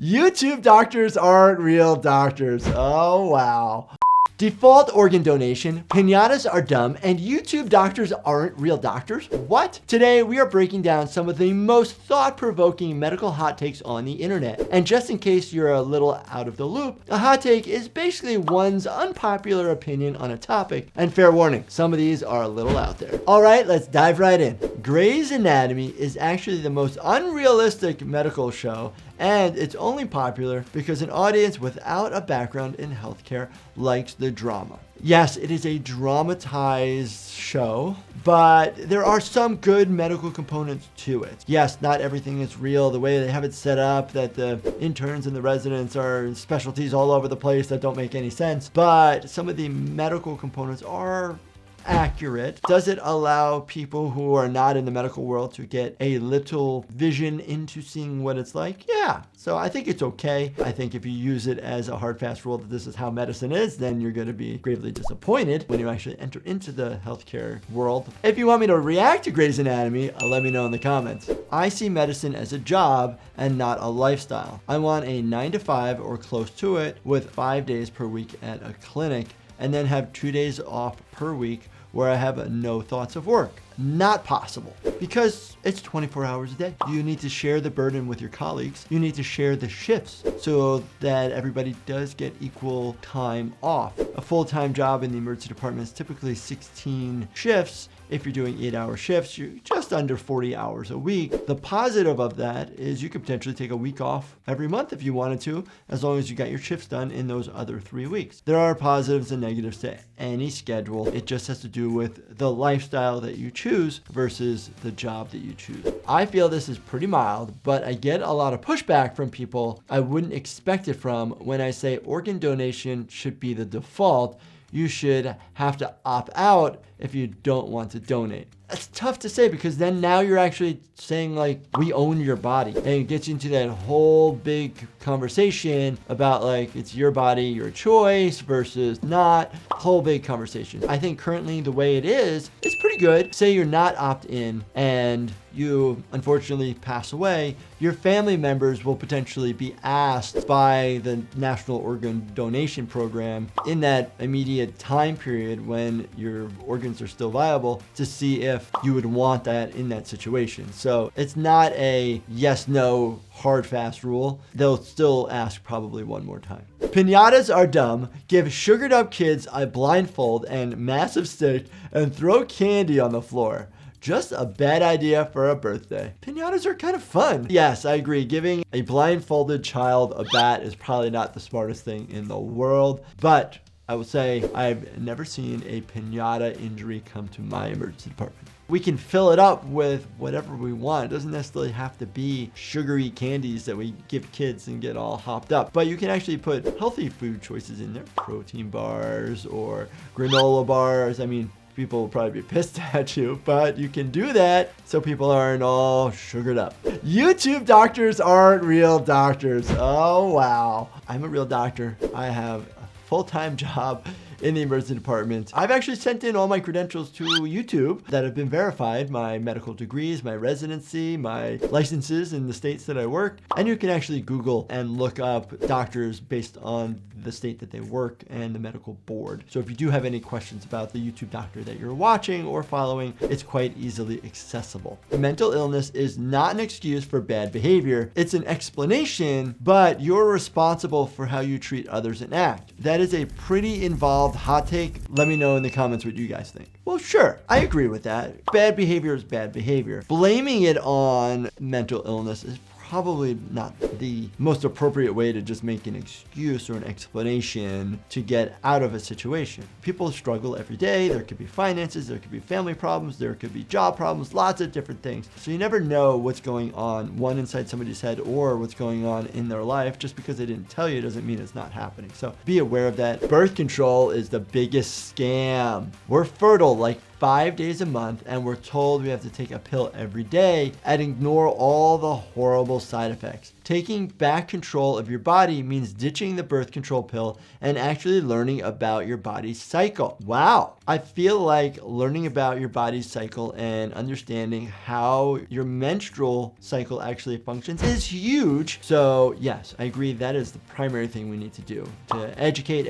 YouTube doctors aren't real doctors. Oh, wow. Default organ donation, pinatas are dumb, and YouTube doctors aren't real doctors? What? Today, we are breaking down some of the most thought-provoking medical hot takes on the internet. And just in case you're a little out of the loop, a hot take is basically one's unpopular opinion on a topic. And fair warning, some of these are a little out there. All right, let's dive right in. Grey's Anatomy is actually the most unrealistic medical show, and it's only popular because an audience without a background in healthcare likes the drama. Yes, it is a dramatized show, but there are some good medical components to it. Yes, not everything is real. The way they have it set up, that the interns and the residents are specialties all over the place that don't make any sense, but some of the medical components are accurate. Does it allow people who are not in the medical world to get a little vision into seeing what it's like? Yeah. So I think it's okay. I think if you use it as a hard, fast rule that this is how medicine is, then you're going to be gravely disappointed when you actually enter into the healthcare world. If you want me to react to Grey's Anatomy, let me know in the comments. I see medicine as a job and not a lifestyle. I want a 9 to 5 or close to it with 5 days per week at a clinic, and then have 2 days off per week where I have no thoughts of work. Not possible, because it's 24 hours a day. You need to share the burden with your colleagues. You need to share the shifts so that everybody does get equal time off. A full-time job in the emergency department is typically 16 shifts. If you're doing 8-hour shifts, you're just under 40 hours a week. The positive of that is you could potentially take a week off every month if you wanted to, as long as you got your shifts done in those other 3 weeks. There are positives and negatives to any schedule. It just has to do with the lifestyle that you choose versus the job that you choose. I feel this is pretty mild, but I get a lot of pushback from people I wouldn't expect it from when I say organ donation should be the default. You should have to opt out if you don't want to donate. That's tough to say, because then now you're actually saying like, we own your body, and it gets into that whole big conversation about like, it's your body, your choice versus not. Whole big conversation. I think currently the way it is, it's pretty good. Say you're not opt-in and you unfortunately pass away, your family members will potentially be asked by the National Organ Donation Program in that immediate time period when your organs are still viable to see if you would want that in that situation. So it's not a yes, no, hard, fast rule. They'll still ask probably one more time. Pinatas are dumb. Give sugared up kids a blindfold and massive stick and throw candy on the floor. Just a bad idea for a birthday. Pinatas are kind of fun. Yes, I agree. Giving a blindfolded child a bat is probably not the smartest thing in the world, but I will say I've never seen a pinata injury come to my emergency department. We can fill it up with whatever we want. It doesn't necessarily have to be sugary candies that we give kids and get all hopped up. But you can actually put healthy food choices in there. Protein bars or granola bars. I mean, people will probably be pissed at you, but you can do that so people aren't all sugared up. YouTube doctors aren't real doctors. Oh, wow. I'm a real doctor. I have a full-time job in the emergency department. I've actually sent in all my credentials to YouTube that have been verified, my medical degrees, my residency, my licenses in the states that I work. And you can actually Google and look up doctors based on the state that they work and the medical board. So if you do have any questions about the YouTube doctor that you're watching or following, it's quite easily accessible. Mental illness is not an excuse for bad behavior. It's an explanation, but you're responsible for how you treat others and act. That is a pretty involved hot take. Let me know in the comments what you guys think. Well, sure, I agree with that. Bad behavior is bad behavior. Blaming it on mental illness is probably not the most appropriate way to just make an excuse or an explanation to get out of a situation. People struggle every day. There could be finances, there could be family problems, there could be job problems, lots of different things. So you never know what's going on, one, inside somebody's head or what's going on in their life. Just because they didn't tell you doesn't mean it's not happening. So be aware of that. Birth control is the biggest scam. We're fertile like 5 days a month, and we're told we have to take a pill every day and ignore all the horrible side effects. Taking back control of your body means ditching the birth control pill and actually learning about your body's cycle. Wow. I feel like learning about your body's cycle and understanding how your menstrual cycle actually functions is huge. So yes, I agree that is the primary thing we need to do, to educate.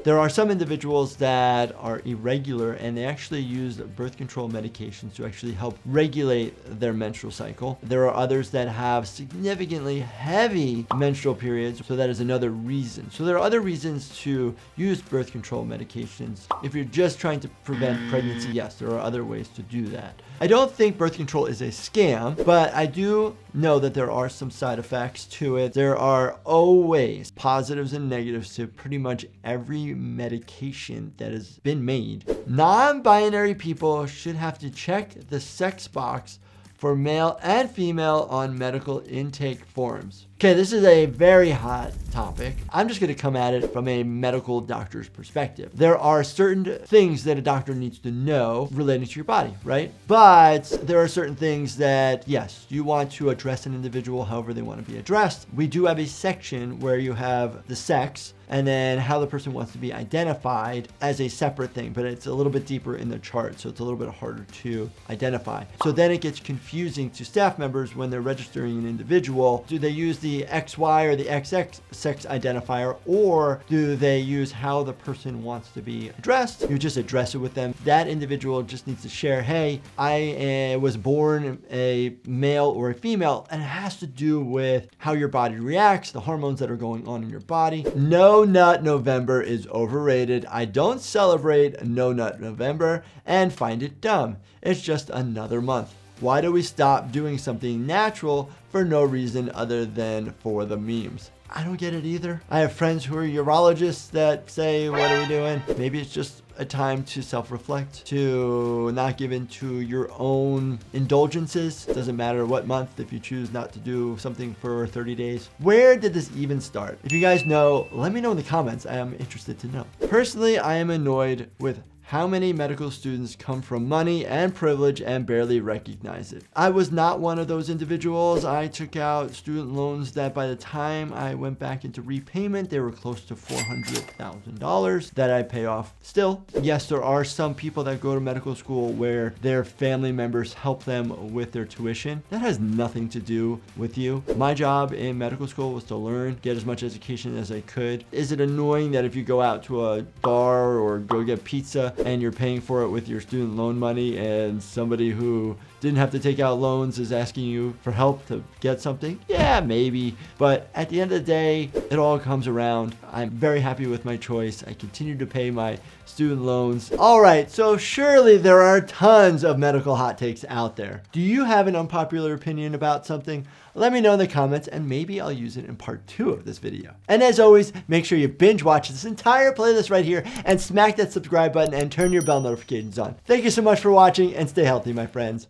There are some individuals that are irregular and they actually use birth control medications to actually help regulate their menstrual cycle. There are others that have significantly heavy menstrual periods, so that is another reason. So there are other reasons to use birth control medications. If you're just trying to prevent pregnancy, yes, there are other ways to do that. I don't think birth control is a scam, but I do know that there are some side effects to it. There are always positives and negatives to pretty much every medication that has been made. Non-binary people should have to check the sex box for male and female on medical intake forms. Okay, this is a very hot topic. I'm just gonna come at it from a medical doctor's perspective. There are certain things that a doctor needs to know relating to your body, right? But there are certain things that, yes, you want to address an individual however they want to be addressed. We do have a section where you have the sex and then how the person wants to be identified as a separate thing, but it's a little bit deeper in the chart, so it's a little bit harder to identify. So then it gets confusing to staff members when they're registering an individual. Do they use the XY or the XX sex identifier, or do they use how the person wants to be addressed? You just address it with them. That individual just needs to share, hey, I was born a male or a female, and it has to do with how your body reacts, the hormones that are going on in your body. No Nut November is overrated. I don't celebrate No Nut November and find it dumb. It's just another month. Why do we stop doing something natural for no reason other than for the memes? I don't get it either. I have friends who are urologists that say, what are we doing? Maybe it's just a time to self-reflect, to not give in to your own indulgences. Doesn't matter what month if you choose not to do something for 30 days. Where did this even start? If you guys know, let me know in the comments. I am interested to know. Personally, I am annoyed with how many medical students come from money and privilege and barely recognize it. I was not one of those individuals. I took out student loans that by the time I went back into repayment, they were close to $400,000 that I pay off still. Yes, there are some people that go to medical school where their family members help them with their tuition. That has nothing to do with you. My job in medical school was to learn, get as much education as I could. Is it annoying that if you go out to a bar or go get pizza and you're paying for it with your student loan money and somebody who didn't have to take out loans is asking you for help to get something? Yeah, maybe. But at the end of the day, it all comes around. I'm very happy with my choice. I continue to pay my student loans. All right, so surely there are tons of medical hot takes out there. Do you have an unpopular opinion about something? Let me know in the comments and maybe I'll use it in part 2 of this video. And as always, make sure you binge watch this entire playlist right here and smack that subscribe button and turn your bell notifications on. Thank you so much for watching and stay healthy, my friends.